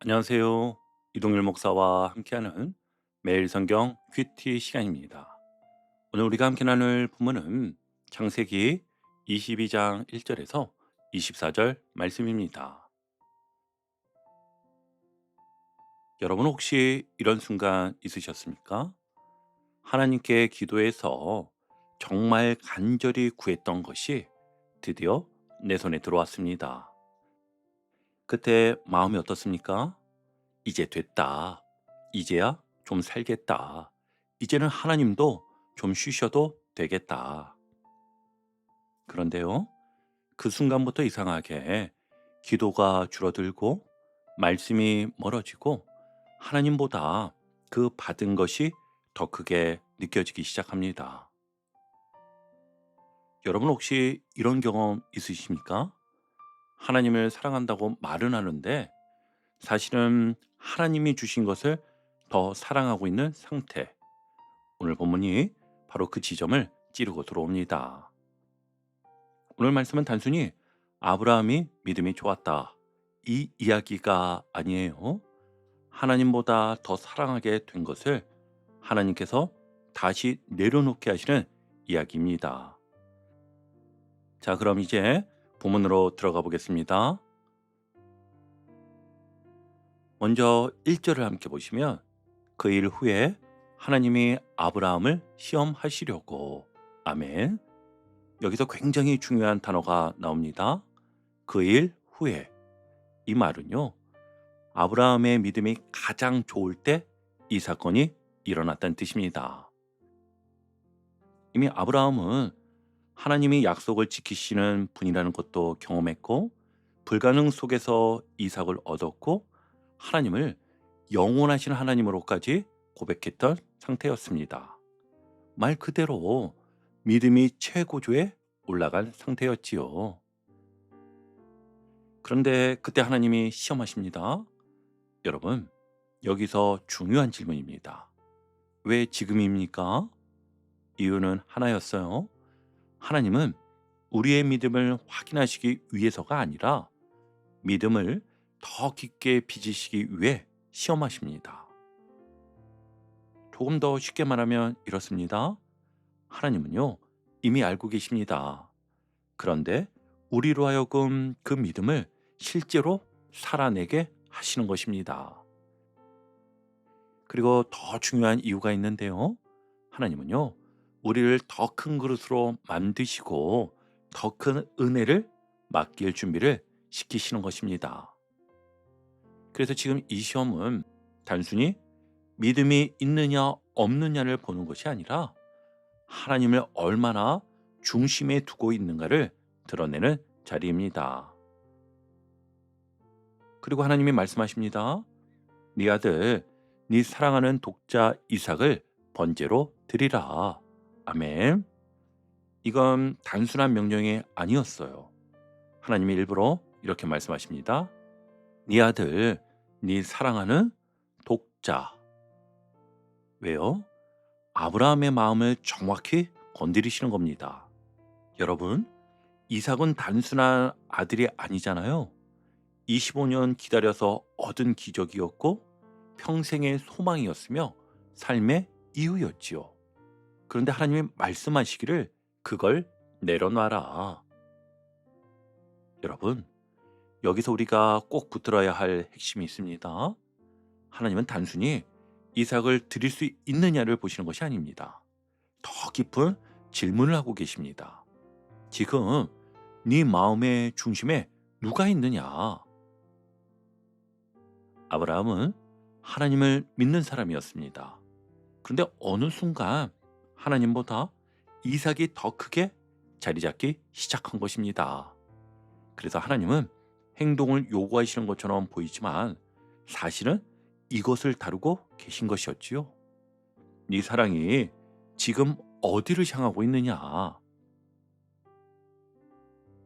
안녕하세요. 이동일 목사와 함께하는 매일 성경 큐티 시간입니다. 오늘 우리가 함께 나눌 본문은 창세기 22장 1절에서 24절 말씀입니다. 여러분 혹시 이런 순간 있으셨습니까? 하나님께 기도해서 정말 간절히 구했던 것이 드디어 내 손에 들어왔습니다. 그때 마음이 어떻습니까? 이제 됐다. 이제야 좀 살겠다. 이제는 하나님도 좀 쉬셔도 되겠다. 그런데요, 그 순간부터 이상하게 기도가 줄어들고 말씀이 멀어지고 하나님보다 그 받은 것이 더 크게 느껴지기 시작합니다. 여러분 혹시 이런 경험 있으십니까? 하나님을 사랑한다고 말은 하는데 사실은 하나님이 주신 것을 더 사랑하고 있는 상태. 오늘 본문이 바로 그 지점을 찌르고 들어옵니다. 오늘 말씀은 단순히 아브라함이 믿음이 좋았다. 이 이야기가 아니에요. 하나님보다 더 사랑하게 된 것을 하나님께서 다시 내려놓게 하시는 이야기입니다. 자, 그럼 이제 본문으로 들어가 보겠습니다. 먼저 1절을 함께 보시면 그 일 후에 하나님이 아브라함을 시험하시려고 아멘. 여기서 굉장히 중요한 단어가 나옵니다. 그 일 후에. 이 말은요. 아브라함의 믿음이 가장 좋을 때 이 사건이 일어났다는 뜻입니다. 이미 아브라함은 하나님이 약속을 지키시는 분이라는 것도 경험했고 불가능 속에서 이삭을 얻었고 하나님을 영원하신 하나님으로까지 고백했던 상태였습니다. 말 그대로 믿음이 최고조에 올라간 상태였지요. 그런데 그때 하나님이 시험하십니다. 여러분, 여기서 중요한 질문입니다. 왜 지금입니까? 이유는 하나였어요. 하나님은 우리의 믿음을 확인하시기 위해서가 아니라 믿음을 더 깊게 빚으시기 위해 시험하십니다. 조금 더 쉽게 말하면 이렇습니다. 하나님은요, 이미 알고 계십니다. 그런데 우리로 하여금 그 믿음을 실제로 살아내게 하시는 것입니다. 그리고 더 중요한 이유가 있는데요. 하나님은요, 우리를 더 큰 그릇으로 만드시고 더 큰 은혜를 맡길 준비를 시키시는 것입니다. 그래서 지금 이 시험은 단순히 믿음이 있느냐 없느냐를 보는 것이 아니라 하나님을 얼마나 중심에 두고 있는가를 드러내는 자리입니다. 그리고 하나님이 말씀하십니다. 네 아들, 네 사랑하는 독자 이삭을 번제로 드리라. 아멘. 이건 단순한 명령이 아니었어요. 하나님이 일부러 이렇게 말씀하십니다. 네 아들, 네 사랑하는 독자. 왜요? 아브라함의 마음을 정확히 건드리시는 겁니다. 여러분, 이삭은 단순한 아들이 아니잖아요. 25년 기다려서 얻은 기적이었고 평생의 소망이었으며 삶의 이유였지요. 그런데 하나님이 말씀하시기를 그걸 내려놔라. 여러분, 여기서 우리가 꼭 붙들어야 할 핵심이 있습니다. 하나님은 단순히 이삭을 드릴 수 있느냐를 보시는 것이 아닙니다. 더 깊은 질문을 하고 계십니다. 지금 네 마음의 중심에 누가 있느냐? 아브라함은 하나님을 믿는 사람이었습니다. 그런데 어느 순간 하나님보다 이삭이 더 크게 자리 잡기 시작한 것입니다. 그래서 하나님은 행동을 요구하시는 것처럼 보이지만 사실은 이것을 다루고 계신 것이었지요. 네 사랑이 지금 어디를 향하고 있느냐?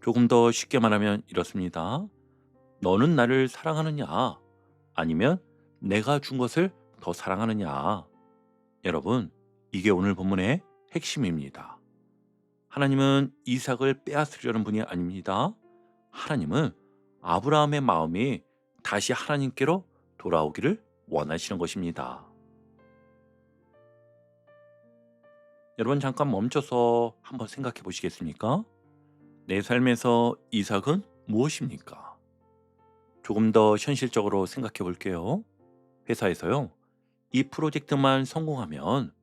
조금 더 쉽게 말하면 이렇습니다. 너는 나를 사랑하느냐? 아니면 내가 준 것을 더 사랑하느냐? 여러분, 이게 오늘 본문의 핵심입니다. 하나님은 이삭을 빼앗으려는 분이 아닙니다. 하나님은 아브라함의 마음이 다시 하나님께로 돌아오기를 원하시는 것입니다. 여러분 잠깐 멈춰서 한번 생각해 보시겠습니까? 내 삶에서 이삭은 무엇입니까? 조금 더 현실적으로 생각해 볼게요. 회사에서요. 이 프로젝트만 성공하면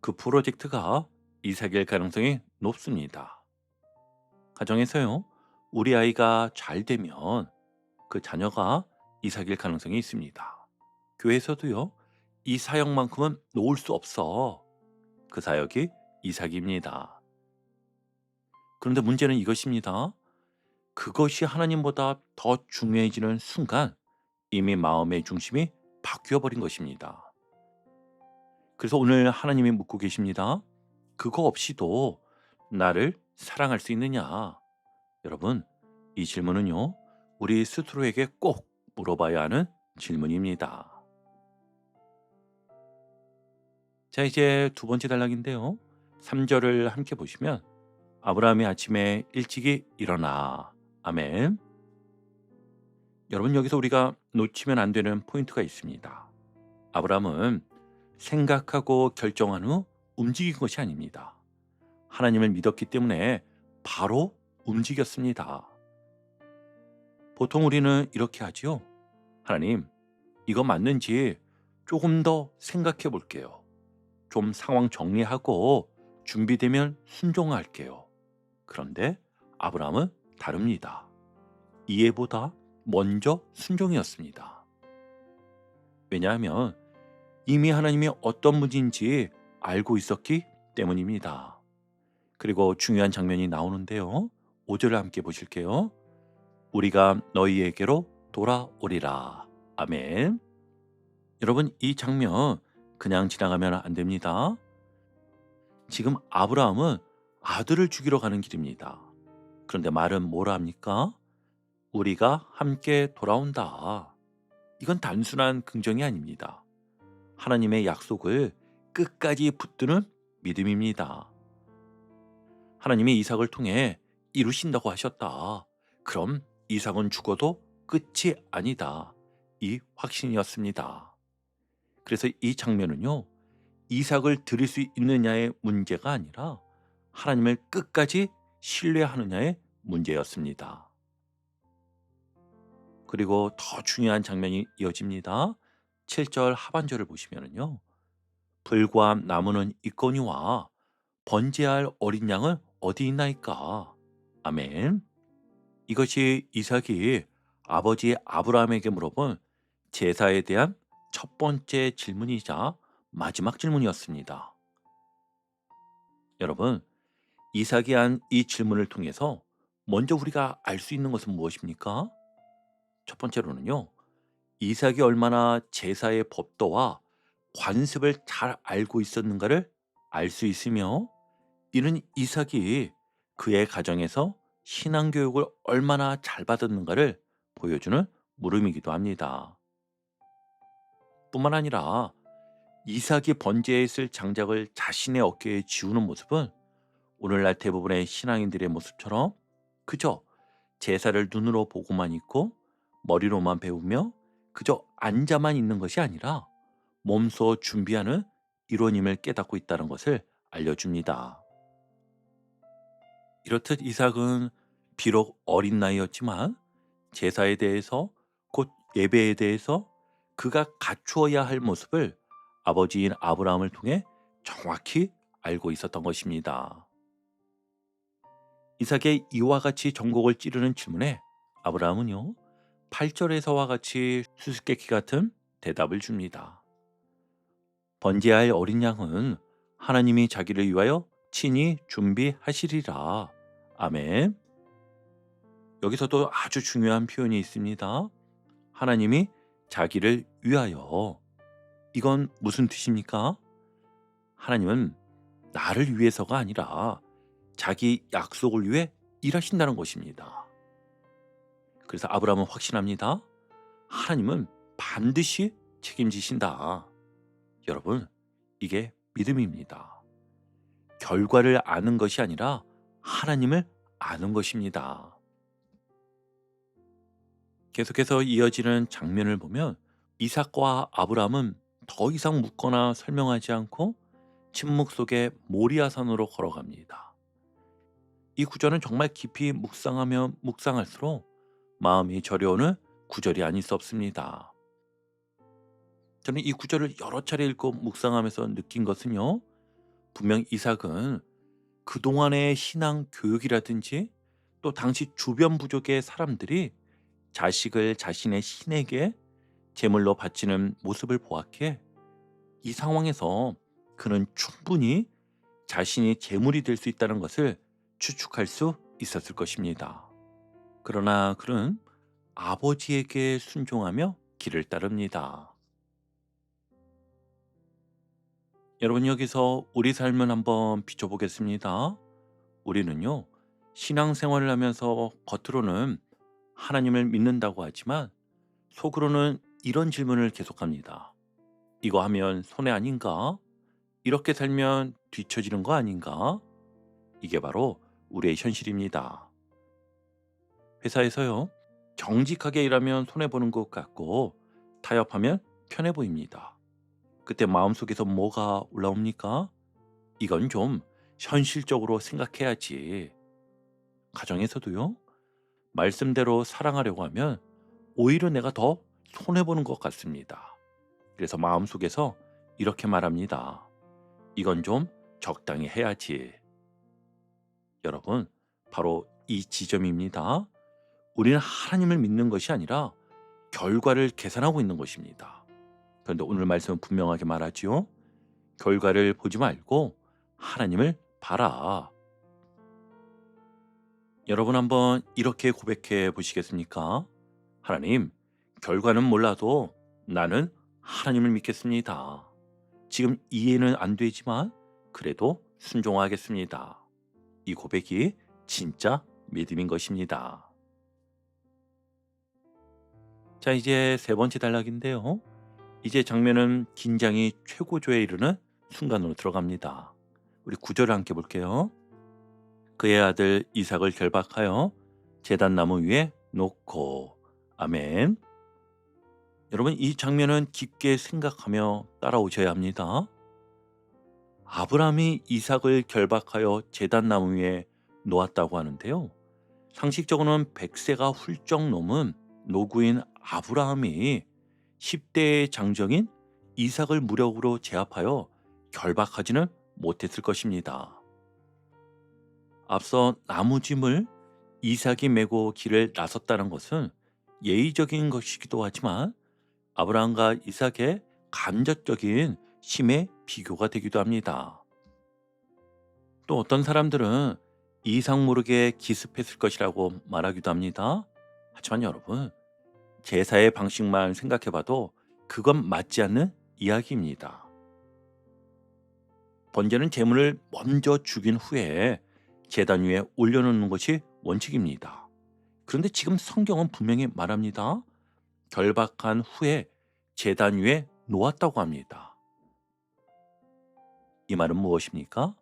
그 프로젝트가 이삭일 가능성이 높습니다. 가정에서요. 우리 아이가 잘 되면 그 자녀가 이삭일 가능성이 있습니다. 교회에서도요. 이 사역만큼은 놓을 수 없어. 그 사역이 이삭입니다. 그런데 문제는 이것입니다. 그것이 하나님보다 더 중요해지는 순간 이미 마음의 중심이 바뀌어 버린 것입니다. 그래서 오늘 하나님이 묻고 계십니다. 그거 없이도 나를 사랑할 수 있느냐? 여러분, 이 질문은요. 우리 스스로에게 꼭 물어봐야 하는 질문입니다. 자, 이제 두 번째 단락인데요. 3절을 함께 보시면 아브라함이 아침에 일찍이 일어나. 아멘. 여러분 여기서 우리가 놓치면 안 되는 포인트가 있습니다. 아브라함은 생각하고 결정한 후 움직인 것이 아닙니다. 하나님을 믿었기 때문에 바로 움직였습니다. 보통 우리는 이렇게 하지요. 하나님, 이거 맞는지 조금 더 생각해 볼게요. 좀 상황 정리하고 준비되면 순종할게요. 그런데 아브라함은 다릅니다. 이해보다 먼저 순종이었습니다. 왜냐하면 이미 하나님이 어떤 분인지 알고 있었기 때문입니다. 그리고 중요한 장면이 나오는데요. 5절을 함께 보실게요. 우리가 너희에게로 돌아오리라. 아멘. 여러분 이 장면 그냥 지나가면 안 됩니다. 지금 아브라함은 아들을 죽이러 가는 길입니다. 그런데 말은 뭐라 합니까? 우리가 함께 돌아온다. 이건 단순한 긍정이 아닙니다. 하나님의 약속을 끝까지 붙드는 믿음입니다. 하나님이 이삭을 통해 이루신다고 하셨다. 그럼 이삭은 죽어도 끝이 아니다. 이 확신이었습니다. 그래서 이 장면은요. 이삭을 드릴 수 있느냐의 문제가 아니라 하나님을 끝까지 신뢰하느냐의 문제였습니다. 그리고 더 중요한 장면이 이어집니다. 7절 하반절을 보시면요. 불과 나무는 있거니와 번제할 어린 양은 어디 있나이까? 아멘. 이것이 이삭이 아버지 아브라함에게 물어본 제사에 대한 첫 번째 질문이자 마지막 질문이었습니다. 여러분, 이삭이 한 이 질문을 통해서 먼저 우리가 알 수 있는 것은 무엇입니까? 첫 번째로는요. 이삭이 얼마나 제사의 법도와 관습을 잘 알고 있었는가를 알 수 있으며 이는 이삭이 그의 가정에서 신앙교육을 얼마나 잘 받았는가를 보여주는 물음이기도 합니다. 뿐만 아니라 이삭이 번제에 쓸 장작을 자신의 어깨에 지우는 모습은 오늘날 대부분의 신앙인들의 모습처럼 그저 제사를 눈으로 보고만 있고 머리로만 배우며 그저 앉아만 있는 것이 아니라 몸소 준비하는 일원임을 깨닫고 있다는 것을 알려줍니다. 이렇듯 이삭은 비록 어린 나이였지만 제사에 대해서 곧 예배에 대해서 그가 갖추어야 할 모습을 아버지인 아브라함을 통해 정확히 알고 있었던 것입니다. 이삭의 이와 같이 전곡을 찌르는 질문에 아브라함은요 8절에서와 같이 수수께끼 같은 대답을 줍니다. 번제할 어린 양은 하나님이 자기를 위하여 친히 준비하시리라. 아멘. 여기서도 아주 중요한 표현이 있습니다. 하나님이 자기를 위하여. 이건 무슨 뜻입니까? 하나님은 나를 위해서가 아니라 자기 약속을 위해 일하신다는 것입니다. 그래서 아브라함은 확신합니다. 하나님은 반드시 책임지신다. 여러분, 이게 믿음입니다. 결과를 아는 것이 아니라 하나님을 아는 것입니다. 계속해서 이어지는 장면을 보면 이삭과 아브라함은 더 이상 묻거나 설명하지 않고 침묵 속에 모리아산으로 걸어갑니다. 이 구절은 정말 깊이 묵상하면 묵상할수록 마음이 저려오는 구절이 아닐 수 없습니다. 저는 이 구절을 여러 차례 읽고 묵상하면서 느낀 것은요. 분명 이삭은 그동안의 신앙 교육이라든지 또 당시 주변 부족의 사람들이 자식을 자신의 신에게 제물로 바치는 모습을 보았기에 이 상황에서 그는 충분히 자신이 제물이 될 수 있다는 것을 추측할 수 있었을 것입니다. 그러나 그는 아버지에게 순종하며 길을 따릅니다. 여러분 여기서 우리 삶을 한번 비춰보겠습니다. 우리는요, 신앙생활을 하면서 겉으로는 하나님을 믿는다고 하지만 속으로는 이런 질문을 계속합니다. 이거 하면 손해 아닌가? 이렇게 살면 뒤처지는 거 아닌가? 이게 바로 우리의 현실입니다. 회사에서요, 정직하게 일하면 손해보는 것 같고 타협하면 편해 보입니다. 그때 마음속에서 뭐가 올라옵니까? 이건 좀 현실적으로 생각해야지. 가정에서도요, 말씀대로 사랑하려고 하면 오히려 내가 더 손해보는 것 같습니다. 그래서 마음속에서 이렇게 말합니다. 이건 좀 적당히 해야지. 여러분, 바로 이 지점입니다. 우리는 하나님을 믿는 것이 아니라 결과를 계산하고 있는 것입니다. 그런데 오늘 말씀은 분명하게 말하지요. 결과를 보지 말고 하나님을 봐라. 여러분 한번 이렇게 고백해 보시겠습니까? 하나님, 결과는 몰라도 나는 하나님을 믿겠습니다. 지금 이해는 안 되지만 그래도 순종하겠습니다. 이 고백이 진짜 믿음인 것입니다. 자, 이제 세 번째 단락인데요. 이제 장면은 긴장이 최고조에 이르는 순간으로 들어갑니다. 우리 구절을 함께 볼게요. 그의 아들 이삭을 결박하여 제단 나무 위에 놓고. 아멘. 여러분 이 장면은 깊게 생각하며 따라오셔야 합니다. 아브라함이 이삭을 결박하여 제단 나무 위에 놓았다고 하는데요. 상식적으로는 100세가 훌쩍 넘은 노구인 아브라함이 10대의 장정인 이삭을 무력으로 제압하여 결박하지는 못했을 것입니다. 앞서 나무짐을 이삭이 메고 길을 나섰다는 것은 예의적인 것이기도 하지만 아브라함과 이삭의 간접적인 힘의 비교가 되기도 합니다. 또 어떤 사람들은 이삭 모르게 기습했을 것이라고 말하기도 합니다. 하지만 여러분, 제사의 방식만 생각해봐도 그건 맞지 않는 이야기입니다. 번제는 제물을 먼저 죽인 후에 제단 위에 올려놓는 것이 원칙입니다. 그런데 지금 성경은 분명히 말합니다. 결박한 후에 제단 위에 놓았다고 합니다. 이 말은 무엇입니까?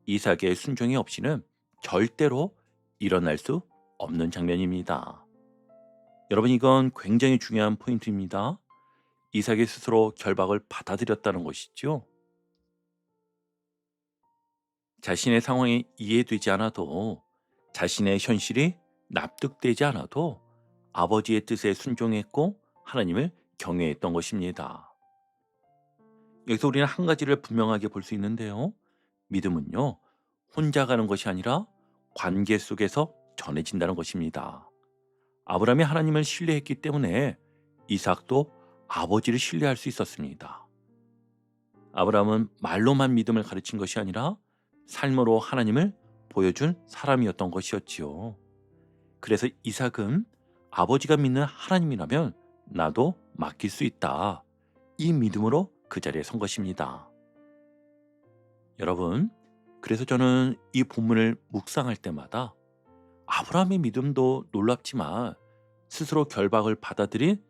이삭의 순종이 없이는 절대로 일어날 수 없는 장면입니다. 여러분 이건 굉장히 중요한 포인트입니다. 이삭이 스스로 결박을 받아들였다는 것이죠. 자신의 상황이 이해되지 않아도 자신의 현실이 납득되지 않아도 아버지의 뜻에 순종했고 하나님을 경외했던 것입니다. 여기서 우리는 한 가지를 분명하게 볼 수 있는데요. 믿음은요, 혼자 가는 것이 아니라 관계 속에서 전해진다는 것입니다. 아브라함이 하나님을 신뢰했기 때문에 이삭도 아버지를 신뢰할 수 있었습니다. 아브라함은 말로만 믿음을 가르친 것이 아니라 삶으로 하나님을 보여준 사람이었던 것이었지요. 그래서 이삭은 아버지가 믿는 하나님이라면 나도 맡길 수 있다. 이 믿음으로 그 자리에 선 것입니다. 여러분, 그래서 저는 이 본문을 묵상할 때마다 아브라함의 믿음도 놀랍지만 스스로 결박을 받아들인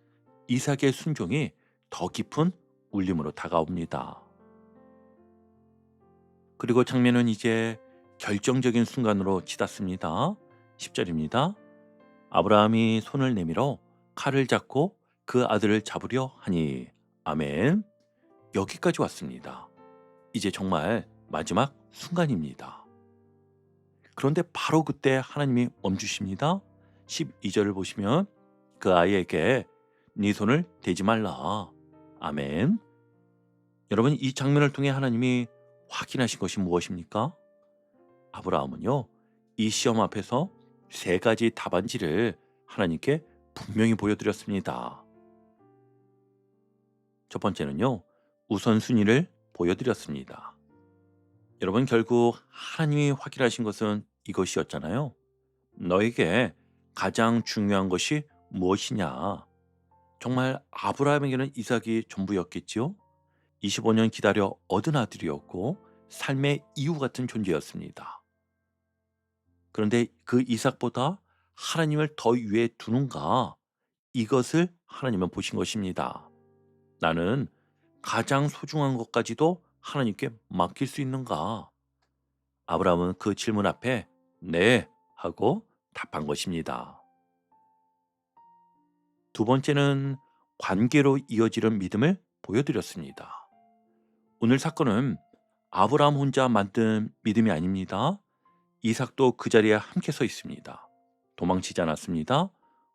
이삭의 순종이 더 깊은 울림으로 다가옵니다. 그리고 장면은 이제 결정적인 순간으로 치닫습니다. 10절입니다. 아브라함이 손을 내밀어 칼을 잡고 그 아들을 잡으려 하니. 아멘. 여기까지 왔습니다. 이제 정말 마지막 순간입니다. 그런데 바로 그때 하나님이 멈추십니다. 12절을 보시면 그 아이에게 네 손을 대지 말라. 아멘. 여러분, 이 장면을 통해 하나님이 확인하신 것이 무엇입니까? 아브라함은요, 이 시험 앞에서 세 가지 답안지를 하나님께 분명히 보여드렸습니다. 첫 번째는요, 우선순위를 보여드렸습니다. 여러분, 결국 하나님이 확인하신 것은 이것이었잖아요. 너에게 가장 중요한 것이 무엇이냐? 정말 아브라함에게는 이삭이 전부였겠지요. 25년 기다려 얻은 아들이었고 삶의 이유 같은 존재였습니다. 그런데 그 이삭보다 하나님을 더 위에 두는가? 이것을 하나님은 보신 것입니다. 나는 가장 소중한 것까지도 하나님께 맡길 수 있는가? 아브라함은 그 질문 앞에 네 하고 답한 것입니다. 두 번째는 관계로 이어지는 믿음을 보여드렸습니다. 오늘 사건은 아브라함 혼자 만든 믿음이 아닙니다. 이삭도 그 자리에 함께 서 있습니다. 도망치지 않았습니다.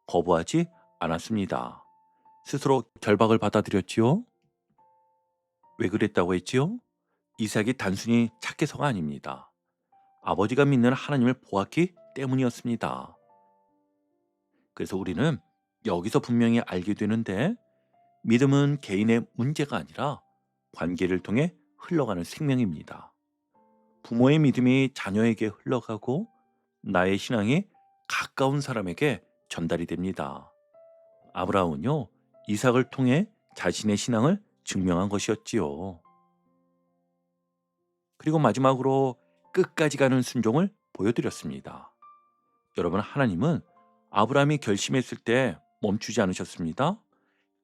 거부하지 않았습니다. 스스로 결박을 받아들였지요. 왜 그랬다고 했지요? 이삭이 단순히 착해서가 아닙니다. 아버지가 믿는 하나님을 보았기 때문이었습니다. 그래서 우리는 여기서 분명히 알게 되는데, 믿음은 개인의 문제가 아니라 관계를 통해 흘러가는 생명입니다. 부모의 믿음이 자녀에게 흘러가고 나의 신앙이 가까운 사람에게 전달이 됩니다. 아브라함은요, 이삭을 통해 자신의 신앙을 증명한 것이었지요. 그리고 마지막으로 끝까지 가는 순종을 보여드렸습니다. 여러분, 하나님은 아브라함이 결심했을 때 멈추지 않으셨습니다.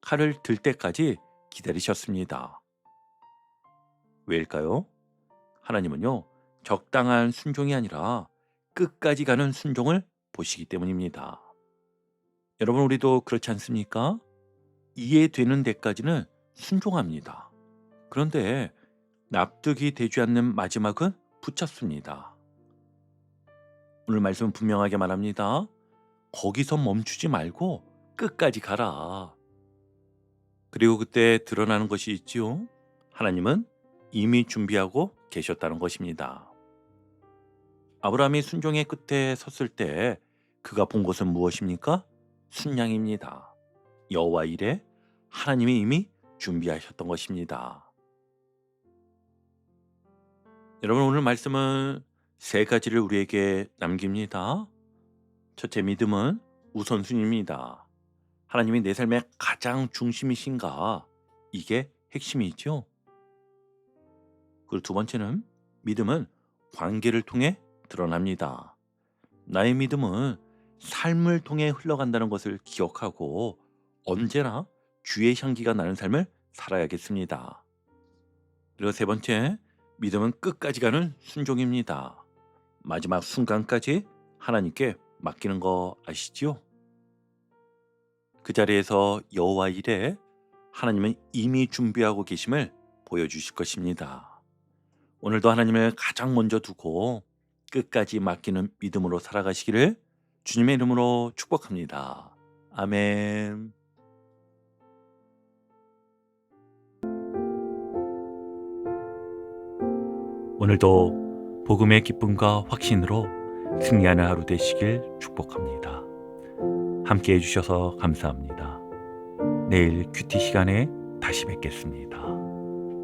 칼을 들 때까지 기다리셨습니다. 왜일까요? 하나님은요, 적당한 순종이 아니라 끝까지 가는 순종을 보시기 때문입니다. 여러분, 우리도 그렇지 않습니까? 이해되는 데까지는 순종합니다. 그런데 납득이 되지 않는 마지막은 붙잡습니다. 오늘 말씀은 분명하게 말합니다. 거기서 멈추지 말고 끝까지 가라. 그리고 그때 드러나는 것이 있지요. 하나님은 이미 준비하고 계셨다는 것입니다. 아브라함이 순종의 끝에 섰을 때 그가 본 것은 무엇입니까? 순양입니다. 여호와 일에 하나님이 이미 준비하셨던 것입니다. 여러분, 오늘 말씀은 세 가지를 우리에게 남깁니다. 첫째, 믿음은 우선순위입니다. 하나님이 내 삶의 가장 중심이신가? 이게 핵심이죠. 그리고 두 번째는 믿음은 관계를 통해 드러납니다. 나의 믿음은 삶을 통해 흘러간다는 것을 기억하고 언제나 주의 향기가 나는 삶을 살아야겠습니다. 그리고 세 번째, 믿음은 끝까지 가는 순종입니다. 마지막 순간까지 하나님께 맡기는 거 아시지요? 그 자리에서 여호와 일에 하나님은 이미 준비하고 계심을 보여주실 것입니다. 오늘도 하나님을 가장 먼저 두고 끝까지 맡기는 믿음으로 살아가시기를 주님의 이름으로 축복합니다. 아멘. 오늘도 복음의 기쁨과 확신으로 승리하는 하루 되시길 축복합니다. 함께 해주셔서 감사합니다. 내일 큐티 시간에 다시 뵙겠습니다.